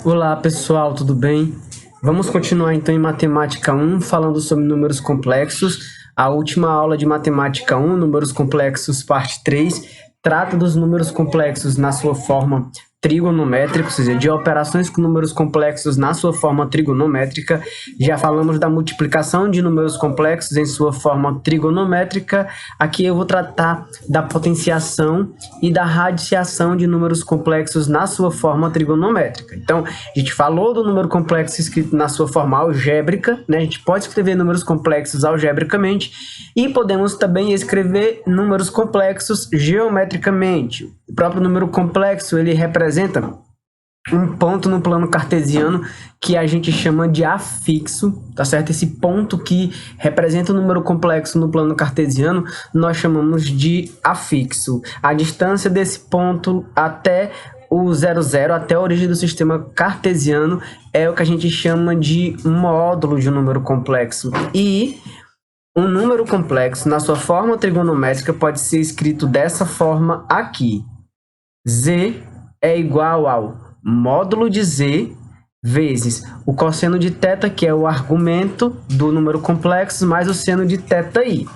Olá pessoal, tudo bem? Vamos continuar então em Matemática 1, falando sobre números complexos. A última aula de Matemática 1, números complexos, parte 3, trata dos números complexos na sua forma trigonométrica, ou seja, de operações com números complexos na sua forma trigonométrica. Já falamos da multiplicação de números complexos em sua forma trigonométrica. Aqui eu vou tratar da potenciação e da radiciação de números complexos na sua forma trigonométrica. Então, a gente falou do número complexo escrito na sua forma algébrica, né? A gente pode escrever números complexos algebricamente e podemos também escrever números complexos geometricamente. O próprio número complexo, ele representa um ponto no plano cartesiano que a gente chama de afixo, tá certo? Esse ponto que representa o número complexo no plano cartesiano, nós chamamos de afixo. A distância desse ponto até o 00, até a origem do sistema cartesiano, é o que a gente chama de módulo de um número complexo. E um número complexo, na sua forma trigonométrica, pode ser escrito dessa forma aqui. Z é igual ao módulo de Z vezes o cosseno de θ, que é o argumento do número complexo, mais o seno de θi.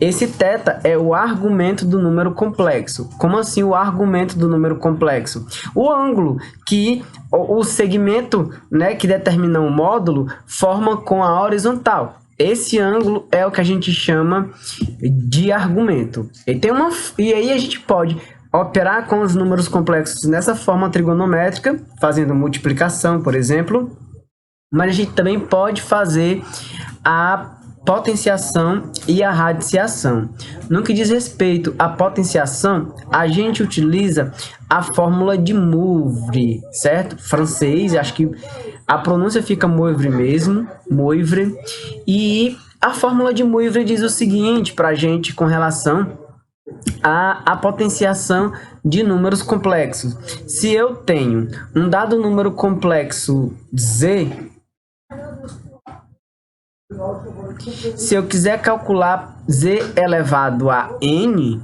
Esse θ é o argumento do número complexo. Como assim o argumento do número complexo? O ângulo que o segmento, né, que determina o módulo forma com a horizontal. Esse ângulo é o que a gente chama de argumento. E aí a gente pode operar com os números complexos nessa forma trigonométrica, fazendo multiplicação, por exemplo, mas a gente também pode fazer a potenciação e a radiciação. No que diz respeito à potenciação, a gente utiliza a fórmula de Moivre, certo? Francês, acho que a pronúncia fica Moivre mesmo, Moivre. E a fórmula de Moivre diz o seguinte para a gente com relação a potenciação de números complexos. Se eu tenho um dado número complexo Z, se eu quiser calcular Z elevado a N,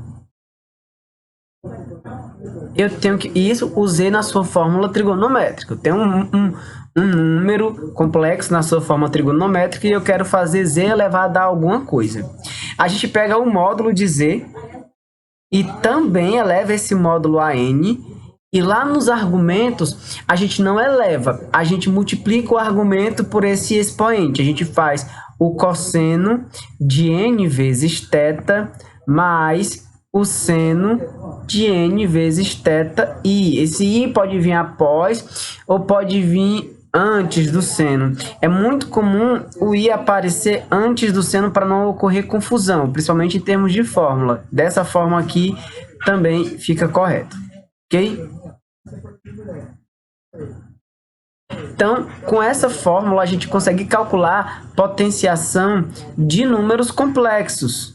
eu tenho que isso o Z na sua fórmula trigonométrica. Eu tenho um número complexo na sua forma trigonométrica e eu quero fazer Z elevado a alguma coisa. A gente pega o módulo de Z e também eleva esse módulo a N. E lá nos argumentos, a gente não eleva, a gente multiplica o argumento por esse expoente. A gente faz o cosseno de N vezes θ mais o seno de N vezes θi. Esse I pode vir após ou pode vir antes do seno. É muito comum o I aparecer antes do seno para não ocorrer confusão, principalmente em termos de fórmula. Dessa forma aqui também fica correto, ok? Então, com essa fórmula a gente consegue calcular potenciação de números complexos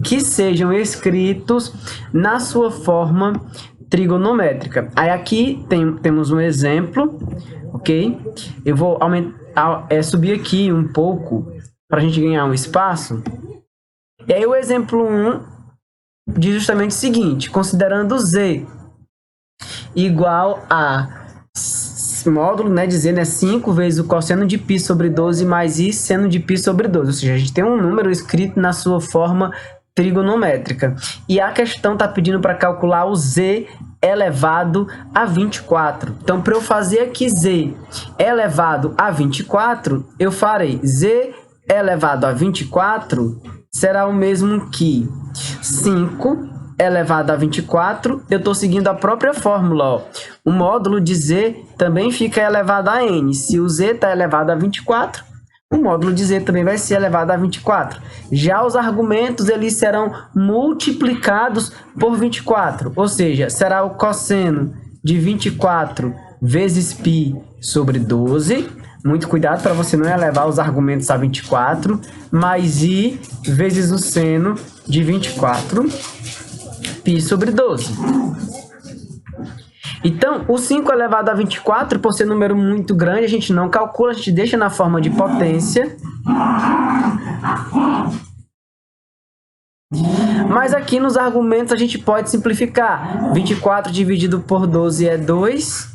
que sejam escritos na sua forma trigonométrica. Aí aqui temos um exemplo, ok? Eu vou subir aqui um pouco para a gente ganhar um espaço. E aí o exemplo 1 diz justamente o seguinte: considerando Z igual a módulo, né, de Z, né, 5 vezes o cosseno de π sobre 12 mais I seno de π sobre 12. Ou seja, a gente tem um número escrito na sua forma trigonométrica. E a questão está pedindo para calcular o Z elevado a 24. Então, para eu fazer aqui Z elevado a 24, eu farei Z elevado a 24 será o mesmo que 5 elevado a 24, eu estou seguindo a própria fórmula, ó. O módulo de Z também fica elevado a N. Se o Z está elevado a 24, o módulo de Z também vai ser elevado a 24. Já os argumentos, eles serão multiplicados por 24, ou seja, será o cosseno de 24 vezes π sobre 12. Muito cuidado para você não elevar os argumentos a 24, mais I vezes o seno de 24 π sobre 12. Então, o 5 elevado a 24, por ser um número muito grande, a gente não calcula, a gente deixa na forma de potência. Mas aqui nos argumentos a gente pode simplificar. 24 dividido por 12 é 2.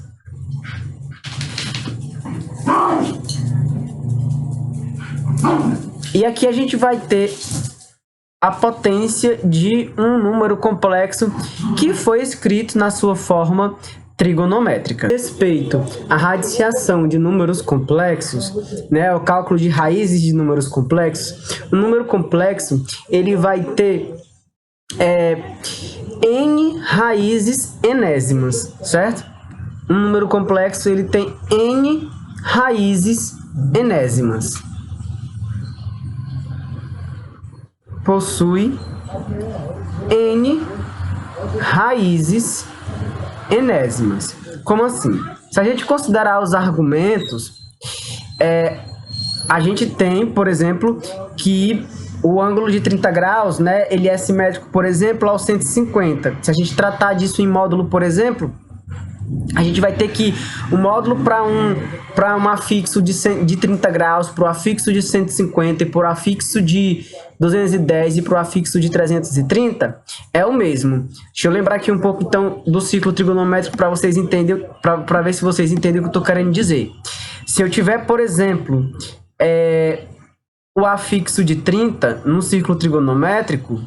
E aqui a gente vai ter a potência de um número complexo que foi escrito na sua forma trigonométrica. Respeito à radiciação de números complexos, né, o cálculo de raízes de números complexos, o número complexo ele vai ter n raízes enésimas, certo? Um número complexo ele tem n raízes enésimas. Possui n raízes enésimas. Como assim? Se a gente considerar os argumentos, a gente tem, por exemplo, que o ângulo de 30 graus, né, ele é simétrico, por exemplo, ao 150. Se a gente tratar disso em módulo, por exemplo, a gente vai ter que o módulo para um afixo de 30 graus, para o afixo de 150 e para o afixo de 210 e para o afixo de 330 é o mesmo. Deixa eu lembrar aqui um pouco então do ciclo trigonométrico para vocês entenderem, para ver se vocês entendem o que eu estou querendo dizer. Se eu tiver, por exemplo, o afixo de 30 no ciclo trigonométrico,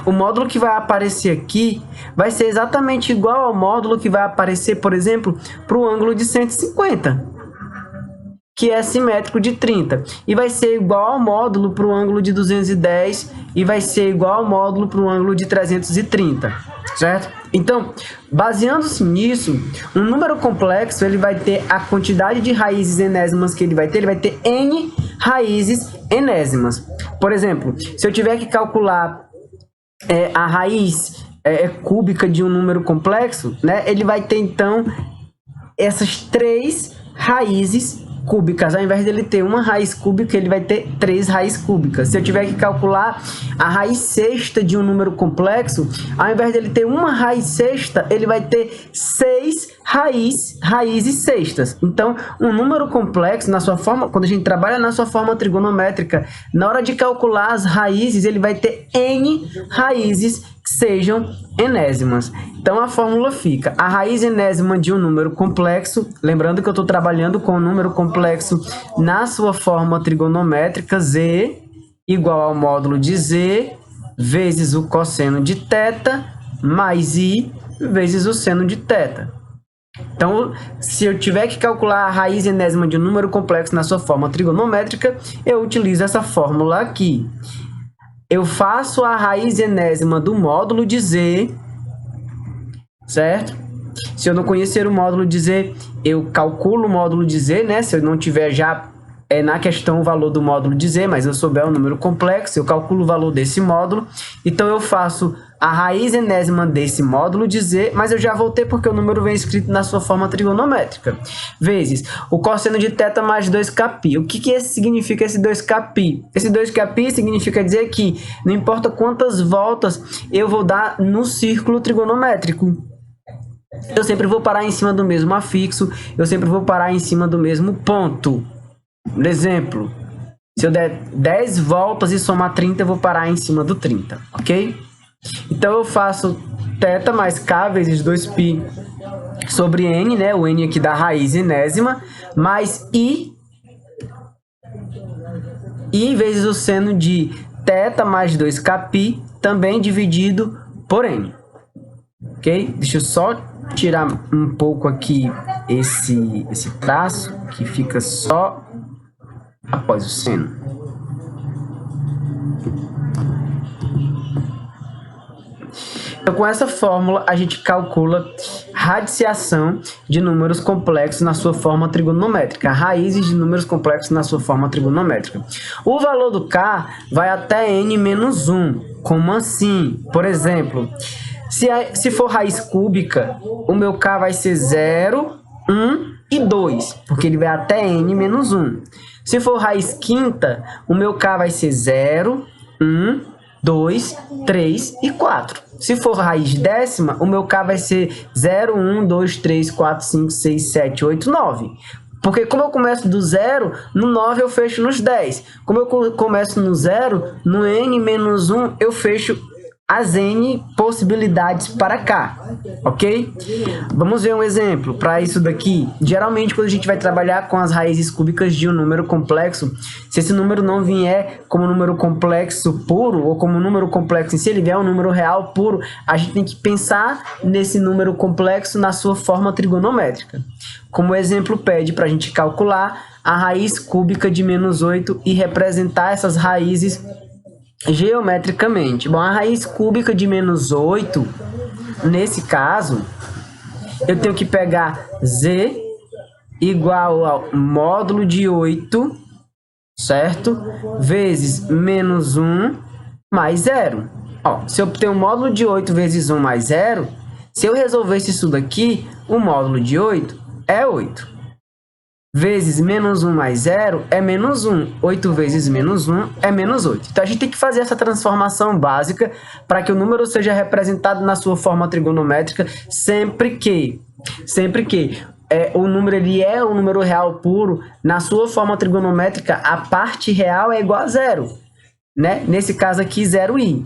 o módulo que vai aparecer aqui vai ser exatamente igual ao módulo que vai aparecer, por exemplo, para o ângulo de 150, que é simétrico de 30. E vai ser igual ao módulo para o ângulo de 210 e vai ser igual ao módulo para o ângulo de 330, certo? Então, baseando-se nisso, um número complexo ele vai ter a quantidade de raízes enésimas que ele vai ter n raízes enésimas. Por exemplo, se eu tiver que calcular a raiz cúbica de um número complexo, né, ele vai ter então essas 3 raízes cúbicas. Ao invés dele ter uma raiz cúbica, ele vai ter 3 raízes cúbicas. Se eu tiver que calcular a raiz sexta de um número complexo, ao invés dele ter uma raiz sexta, ele vai ter 6 raízes sextas. Então, um número complexo, na sua forma, quando a gente trabalha na sua forma trigonométrica, na hora de calcular as raízes, ele vai ter n raízes que sejam enésimas. Então, a fórmula fica: a raiz enésima de um número complexo, lembrando que eu estou trabalhando com o número complexo na sua forma trigonométrica, z igual ao módulo de z vezes o cosseno de θ mais i vezes o seno de θ. Então, se eu tiver que calcular a raiz enésima de um número complexo na sua forma trigonométrica, eu utilizo essa fórmula aqui. Eu faço a raiz enésima do módulo de z, certo? Se eu não conhecer o módulo de z, eu calculo o módulo de z, né? Se eu não tiver já na questão o valor do módulo de z, mas eu souber o número complexo, eu calculo o valor desse módulo. Então, eu faço a raiz enésima desse módulo de z, mas eu já voltei porque o número vem escrito na sua forma trigonométrica, vezes o cosseno de θ mais 2κπ. O que significa esse 2κπ? Esse 2κπ significa dizer que não importa quantas voltas eu vou dar no círculo trigonométrico, eu sempre vou parar em cima do mesmo afixo, eu sempre vou parar em cima do mesmo ponto. Por exemplo, se eu der 10 voltas e somar 30, eu vou parar em cima do 30, ok? Então, eu faço θ mais k vezes 2π sobre n, né? O n aqui da raiz enésima, mais i vezes o seno de θ mais 2κπ, também dividido por n. Ok? Deixa eu só tirar um pouco aqui esse traço, que fica só após o seno. Então, com essa fórmula, a gente calcula radiciação de números complexos na sua forma trigonométrica, raízes de números complexos na sua forma trigonométrica. O valor do k vai até n menos 1. Como assim? Por exemplo, se for raiz cúbica, o meu k vai ser 0, 1 e 2, porque ele vai até n menos 1. Se for raiz quinta, o meu k vai ser 0, 1, 2, 3 e 4. Se for raiz décima, o meu k vai ser 0, 1, 2, 3, 4, 5, 6, 7, 8, 9. Porque como eu começo do 0, no 9 eu fecho nos 10. Como eu começo no 0, no n menos 1 eu fecho as n possibilidades para k, ok? Vamos ver um exemplo para isso daqui. Geralmente, quando a gente vai trabalhar com as raízes cúbicas de um número complexo, se esse número não vier como número complexo puro, ou como número complexo em si, ele vier um número real puro, a gente tem que pensar nesse número complexo na sua forma trigonométrica. Como o exemplo pede para a gente calcular a raiz cúbica de menos 8 e representar essas raízes geometricamente. Bom, a raiz cúbica de menos 8, nesse caso, eu tenho que pegar z igual ao módulo de 8, certo? Vezes menos 1 mais 0. Ó, se eu tenho um módulo de 8 vezes 1 mais 0, se eu resolvesse isso daqui, o módulo de 8 é 8. Vezes menos 1 mais 0 é menos 1. 8 vezes menos 1 é menos 8. Então, a gente tem que fazer essa transformação básica para que o número seja representado na sua forma trigonométrica sempre que o número ele é um número real puro, na sua forma trigonométrica, a parte real é igual a 0. Né? Nesse caso aqui, 0i.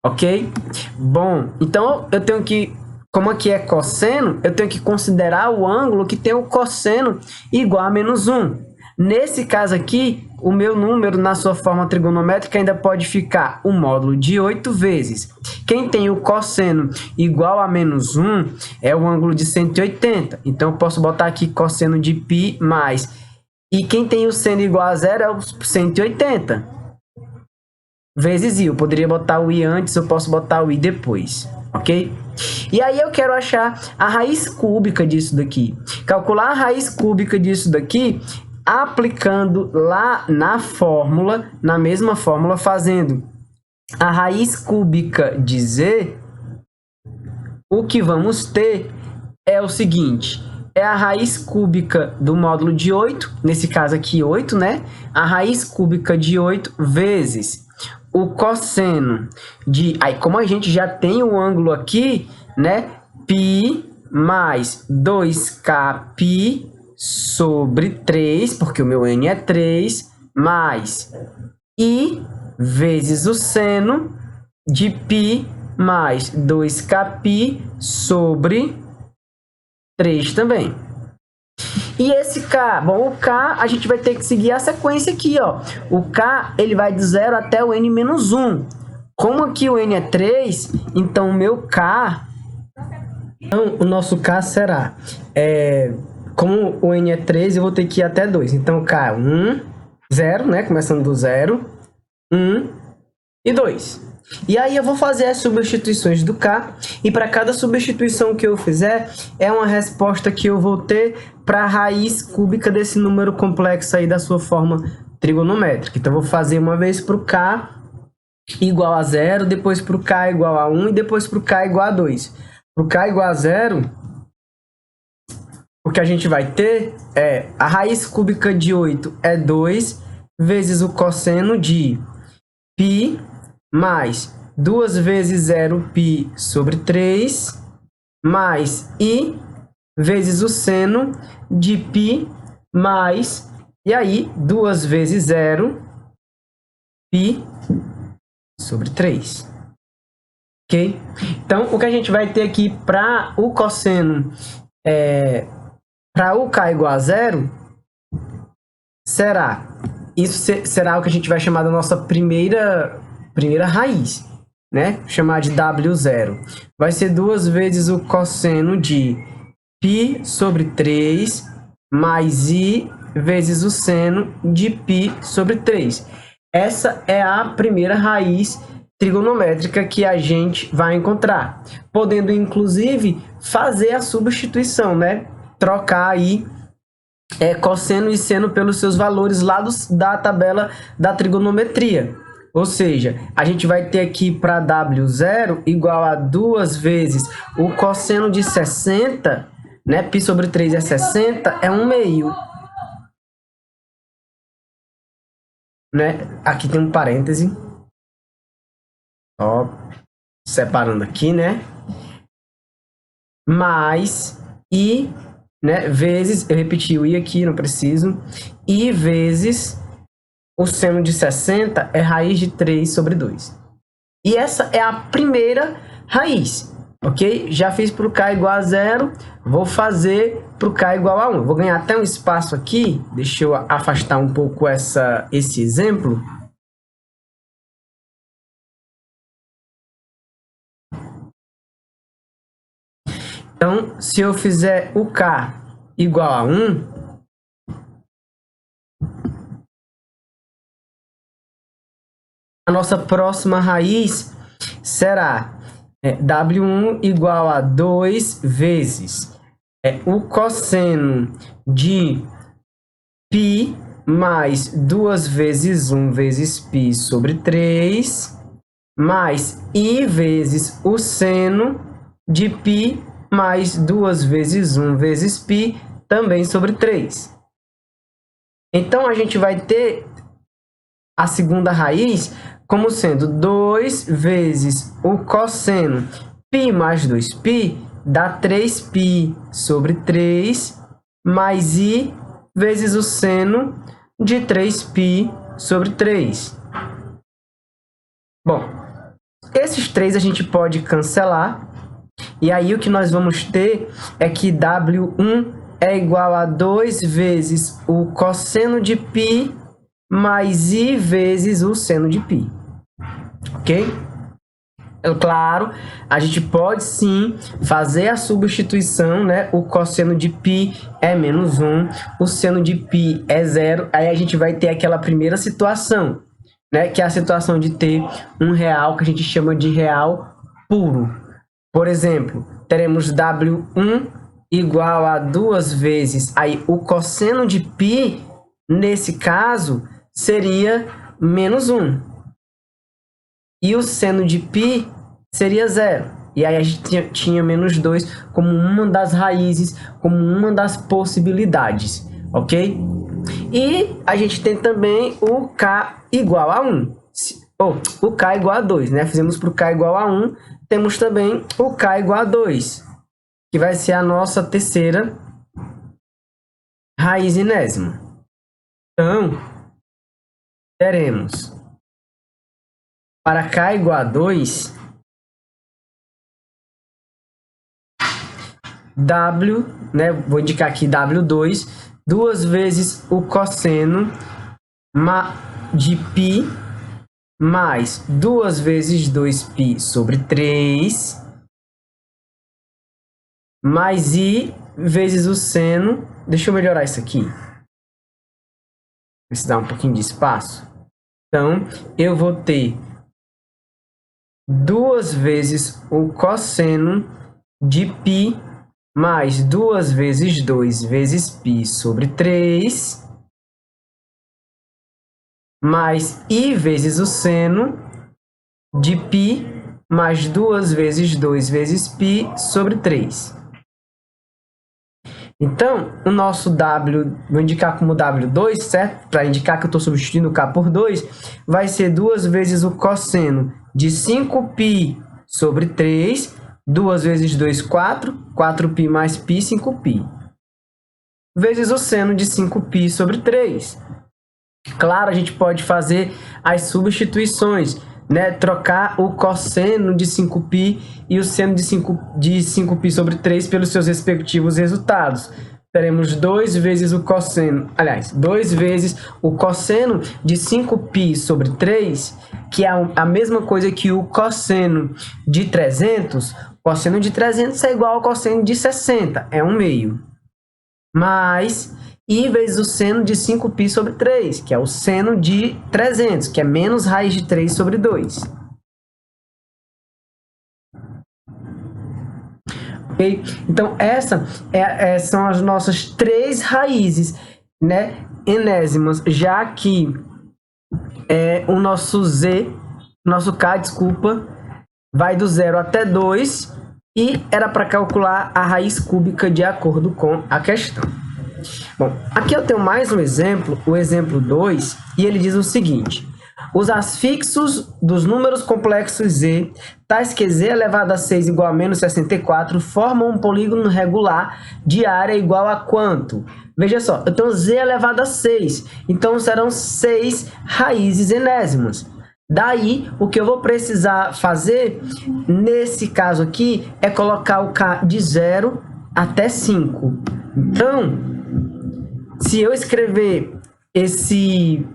Ok? Bom, então eu tenho que... Como aqui é cosseno, eu tenho que considerar o ângulo que tem o cosseno igual a menos 1. Nesse caso aqui, o meu número na sua forma trigonométrica ainda pode ficar o módulo de 8 vezes. Quem tem o cosseno igual a menos 1 é o ângulo de 180. Então, eu posso botar aqui cosseno de π mais. E quem tem o seno igual a 0 é o 180. Vezes i. Eu poderia botar o i antes, eu posso botar o i depois. Ok? E aí eu quero achar a raiz cúbica disso daqui. Calcular a raiz cúbica disso daqui aplicando lá na fórmula, na mesma fórmula, fazendo a raiz cúbica de z, o que vamos ter é o seguinte, é a raiz cúbica do módulo de 8, nesse caso aqui 8, né? A raiz cúbica de 8 vezes o cosseno de... Aí, como a gente já tem o ângulo aqui, né? Π mais 2k π sobre 3, porque o meu n é 3, mais i vezes o seno de π mais 2k π sobre 3 também. E esse K? Bom, o K a gente vai ter que seguir a sequência aqui, ó. O K, ele vai de 0 até o n menos 1. Como aqui o n é 3, então o meu K... Então, o nosso K será... como o n é 3, eu vou ter que ir até 2. Então, K, 1, 0, né? Começando do 0, 1 e 2. E aí eu vou fazer as substituições do K, e para cada substituição que eu fizer, é uma resposta que eu vou ter para a raiz cúbica desse número complexo aí da sua forma trigonométrica. Então, eu vou fazer uma vez para o K igual a 0, depois para o K igual a 1 e depois para o K igual a 2. Para o K igual a 0, o que a gente vai ter é a raiz cúbica de 8 é 2 vezes o cosseno de π mais 2 vezes 0π sobre 3 mais i vezes o seno de π mais, e aí, 2 vezes 0π sobre 3. Ok? Então, o que a gente vai ter aqui para o cosseno, para o k igual a 0, será... Isso será o que a gente vai chamar da nossa primeira raiz, né? Chamar de W0. Vai ser 2 vezes o cosseno de π sobre 3 mais i vezes o seno de π sobre 3. Essa é a primeira raiz trigonométrica que a gente vai encontrar, podendo inclusive fazer a substituição, né? Trocar aí cosseno e seno pelos seus valores lá da tabela da trigonometria. Ou seja, a gente vai ter aqui para W0 igual a 2 vezes o cosseno de 60, né? Π sobre 3 é 60, é 1/2. Né? Aqui tem um parêntese. Ó, separando aqui, né? Mais i, né? Vezes, eu repeti o i aqui, não preciso. I vezes o seno de 60 é raiz de 3 sobre 2. E essa é a primeira raiz, ok? Já fiz para o k igual a 0, vou fazer para o k igual a 1. Vou ganhar até um espaço aqui, deixa eu afastar um pouco esse exemplo. Então, se eu fizer o k igual a 1, a nossa próxima raiz será W1 igual a 2 vezes o cosseno de π mais 2 vezes 1 vezes π sobre 3, mais I vezes o seno de π mais 2 vezes 1 vezes π também sobre 3. Então, a gente vai ter a segunda raiz como sendo 2 vezes o cosseno π mais 2π dá 3π sobre 3 mais I vezes o seno de 3π sobre 3. Bom, esses três a gente pode cancelar. E aí o que nós vamos ter é que W1 é igual a 2 vezes o cosseno de π mais I vezes o seno de π. Ok? Claro, a gente pode sim fazer a substituição, né? O cosseno de π é menos 1, o seno de π é 0. Aí a gente vai ter aquela primeira situação, né? Que é a situação de ter um real que a gente chama de real puro. Por exemplo, teremos W1 igual a 2 vezes aí o cosseno de π, nesse caso, seria menos 1. E o seno de π seria 0. E aí a gente tinha menos 2 como uma das raízes, como uma das possibilidades, ok? E a gente tem também o k igual a 1. Ou o k igual a 2, né? Fizemos para o k igual a 1. Temos também o k igual a 2, que vai ser a nossa terceira raiz enésima. Então, teremos para k igual a 2, W, né, vou indicar aqui W2, 2 vezes o cosseno de π mais 2 vezes 2π sobre 3, mais I vezes o seno. Deixa eu melhorar isso aqui. Precisar um pouquinho de espaço. Então, eu vou ter 2 vezes o cosseno de π mais 2 vezes 2 vezes π sobre 3, mais I vezes o seno de π mais 2 vezes 2 vezes π sobre 3. Então, o nosso W, vou indicar como W2, certo? Para indicar que eu estou substituindo o K por 2, vai ser 2 vezes o cosseno de 5π sobre 3, 2 vezes 2, 4, 4π mais π, 5π, vezes o seno de 5π sobre 3. Claro, a gente pode fazer as substituições, né? Trocar o cosseno de 5π e o seno de 5π sobre 3 pelos seus respectivos resultados. Teremos 2 vezes o cosseno, aliás, 2 vezes o cosseno de 5π sobre 3, que é a mesma coisa que o cosseno de 300. O cosseno de 300 é igual ao cosseno de 60, é 1/2. Mais I vezes o seno de 5π sobre 3, que é o seno de 300, que é menos raiz de 3 sobre 2. Ok? Então, essas são as nossas 3 raízes, né, enésimas, já que o nosso K, desculpa, vai do 0 até 2 e era para calcular a raiz cúbica de acordo com a questão. Bom, aqui eu tenho mais um exemplo, o exemplo 2, e ele diz o seguinte: Os afixos dos números complexos Z, tais que Z elevado a 6 igual a menos 64, formam um polígono regular de área igual a quanto? Veja só, eu tenho Z elevado a 6, então serão 6 raízes enésimas. Daí, o que eu vou precisar fazer, nesse caso aqui, é colocar o K de 0 até 5. Então, se eu escrever esse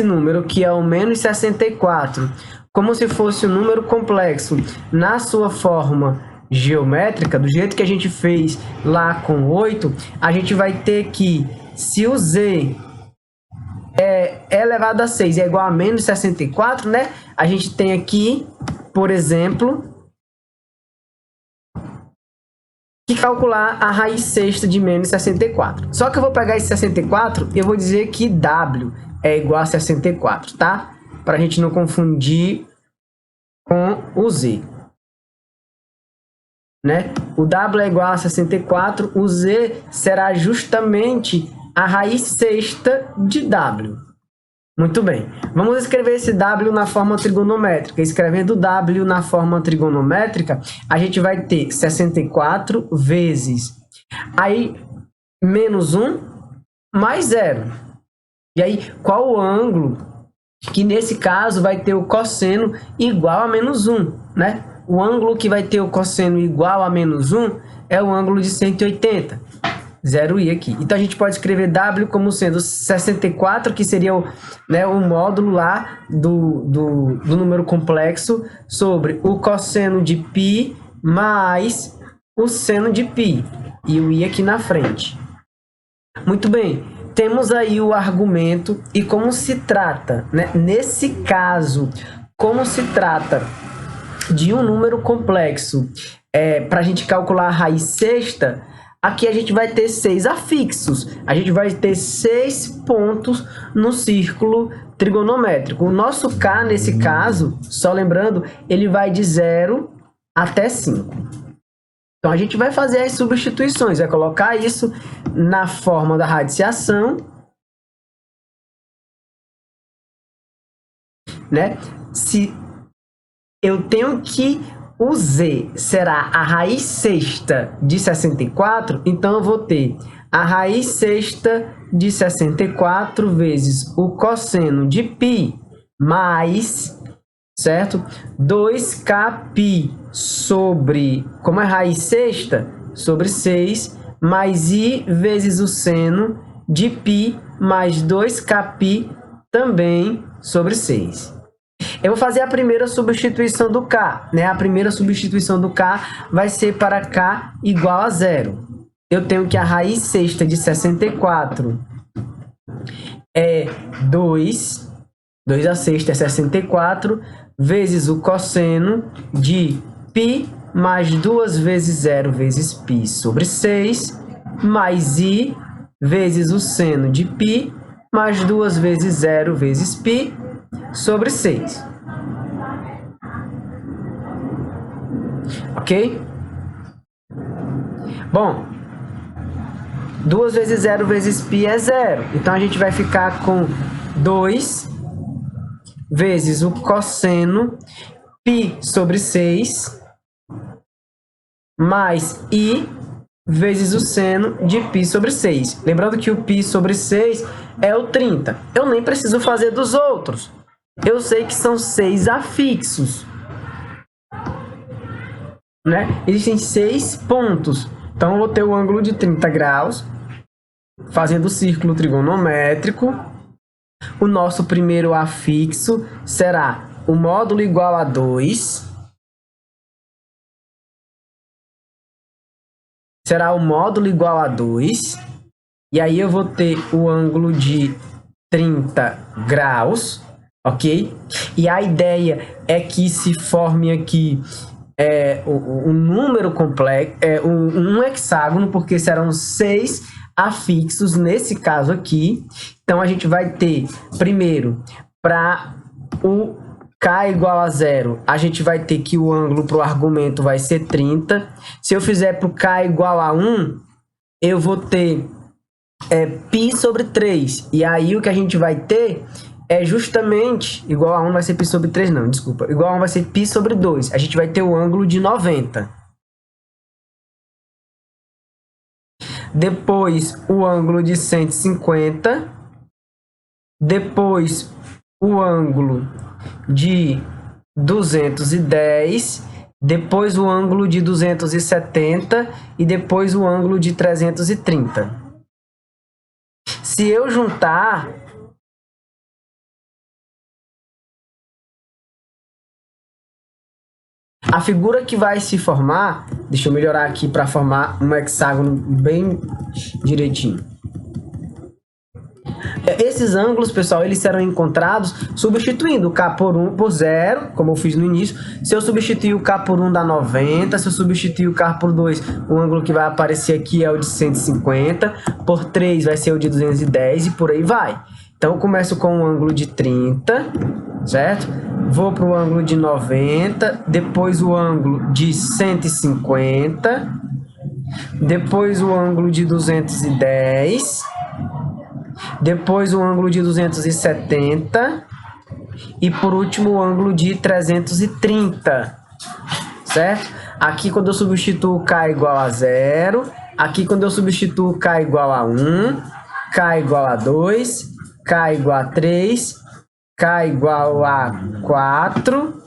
número, que é o menos 64, como se fosse um número complexo na sua forma geométrica, do jeito que a gente fez lá com 8, a gente vai ter que, se o Z é elevado a 6 é igual a menos 64, né? A gente tem aqui, por exemplo, que calcular a raiz sexta de menos 64. Só que eu vou pegar esse 64 e eu vou dizer que W é igual a 64, tá? Para a gente não confundir com o Z. Né? O W é igual a 64, o Z será justamente a raiz sexta de W. Muito bem. Vamos escrever esse W na forma trigonométrica. Escrevendo W na forma trigonométrica, a gente vai ter 64 vezes aí menos 1 mais 0. E aí, qual o ângulo que nesse caso vai ter o cosseno igual a menos 1, né? O ângulo que vai ter o cosseno igual a menos 1 é o ângulo de 180. 0i aqui. Então, a gente pode escrever W como sendo 64, que seria o módulo lá do número complexo, sobre o cosseno de π mais o seno de π. E o i aqui na frente. Muito bem. Temos aí o argumento e como se trata, né? Nesse caso, como se trata de um número complexo, para a gente calcular a raiz sexta, aqui a gente vai ter 6 afixos. A gente vai ter 6 pontos no círculo trigonométrico. O nosso K, nesse caso, só lembrando, ele vai de 0 até 5. Então, a gente vai fazer as substituições. Vai colocar isso na forma da radiciação, né? Se eu tenho que o Z será a raiz sexta de 64, então eu vou ter a raiz sexta de 64 vezes o cosseno de π mais, certo? 2kπ sobre, como é raiz sexta, sobre 6, mais i vezes o seno de π mais 2kπ também sobre 6. Eu vou fazer a primeira substituição do K, né? A primeira substituição do K vai ser para K igual a 0. Eu tenho que a raiz sexta de 64 é 2 a sexta é 64, vezes o cosseno de π mais 2 vezes 0 vezes π sobre 6, mais i vezes o seno de π mais 2 vezes 0 vezes π sobre 6. Ok? Bom, 2 vezes 0 vezes π é 0. Então, a gente vai ficar com 2 vezes o cosseno π sobre 6 mais i vezes o seno de π sobre 6. Lembrando que o π sobre 6 é o 30. Eu nem preciso fazer dos outros. Eu sei que são 6 afixos, né? Existem 6 pontos. Então, eu vou ter o ângulo de 30 graus, fazendo o círculo trigonométrico. O nosso primeiro afixo será o módulo igual a 2. Será o módulo igual a 2. E aí eu vou ter o ângulo de 30 graus. Ok? E a ideia é que se forme aqui um número complexo, um hexágono, porque serão 6 afixos nesse caso aqui. Então, a gente vai ter, primeiro, para o K igual a 0, a gente vai ter que o ângulo para o argumento vai ser 30. Se eu fizer para o K igual a 1, eu vou ter é π sobre 3. E aí o que a gente vai ter é justamente, igual a 1 vai ser π sobre 3, não, desculpa. Igual a 1 vai ser π sobre 2. A gente vai ter o ângulo de 90. Depois o ângulo de 150. Depois o ângulo de 210. Depois o ângulo de 270 e depois o ângulo de 330. Se eu juntar, a figura que vai se formar, deixa eu melhorar aqui para formar um hexágono bem direitinho. Esses ângulos, pessoal, eles serão encontrados substituindo o K por 1 por 0, como eu fiz no início. Se eu substituir o K por 1 dá 90, se eu substituir o K por 2, o ângulo que vai aparecer aqui é o de 150, por 3 vai ser o de 210 e por aí vai. Então eu começo com um ângulo de 30, certo? Vou para o ângulo de 90, depois o ângulo de 150, depois o ângulo de 210, depois o ângulo de 270 e por último o ângulo de 330, certo? Aqui quando eu substituo K igual a 0, aqui quando eu substituo K igual a 1, K igual a 2, K igual a 3, K igual a 4,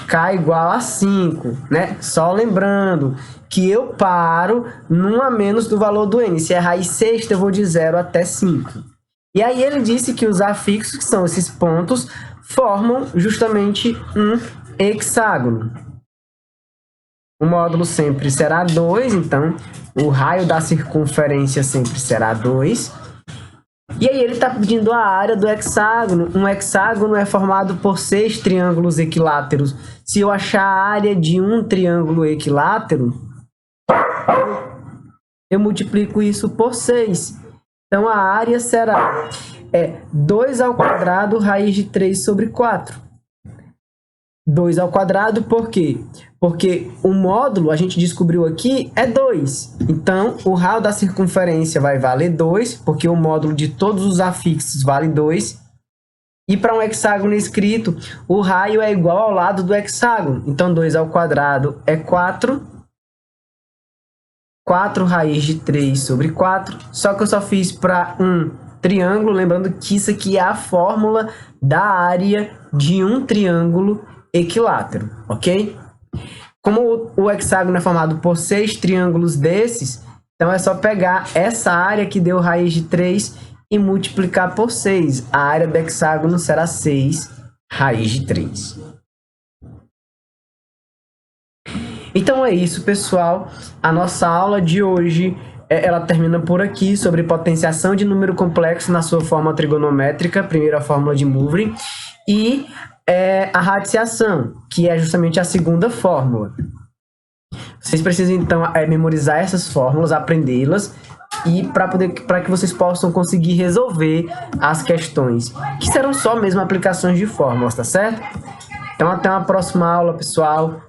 K igual a 5, né? Só lembrando que eu paro num a menos do valor do n. Se é raiz sexta, eu vou de 0 até 5. E aí ele disse que os afixos, que são esses pontos, formam justamente um hexágono. O módulo sempre será 2, então o raio da circunferência sempre será 2. E aí ele está pedindo a área do hexágono. Um hexágono é formado por 6 triângulos equiláteros. Se eu achar a área de um triângulo equilátero, eu multiplico isso por 6. Então a área será 2 ao quadrado raiz de 3 sobre 4. 2 ao quadrado por quê? Porque o módulo, a gente descobriu aqui, é 2. Então, o raio da circunferência vai valer 2, porque o módulo de todos os afixos vale 2. E para um hexágono escrito, o raio é igual ao lado do hexágono. Então, 2 ao quadrado é 4. 4 raiz de 3 sobre 4. Só que eu só fiz para um triângulo, lembrando que isso aqui é a fórmula da área de um triângulo equilátero, ok? Como o hexágono é formado por 6 triângulos desses, então é só pegar essa área que deu raiz de 3 e multiplicar por 6. A área do hexágono será 6 raiz de 3. Então é isso, pessoal. A nossa aula de hoje ela termina por aqui, sobre potenciação de número complexo na sua forma trigonométrica, primeira fórmula de Mouvre, e a radiciação, que é justamente a segunda fórmula. Vocês precisam, então, memorizar essas fórmulas, aprendê-las, e para que vocês possam conseguir resolver as questões, que serão só mesmo aplicações de fórmulas, tá certo? Então, até uma próxima aula, pessoal.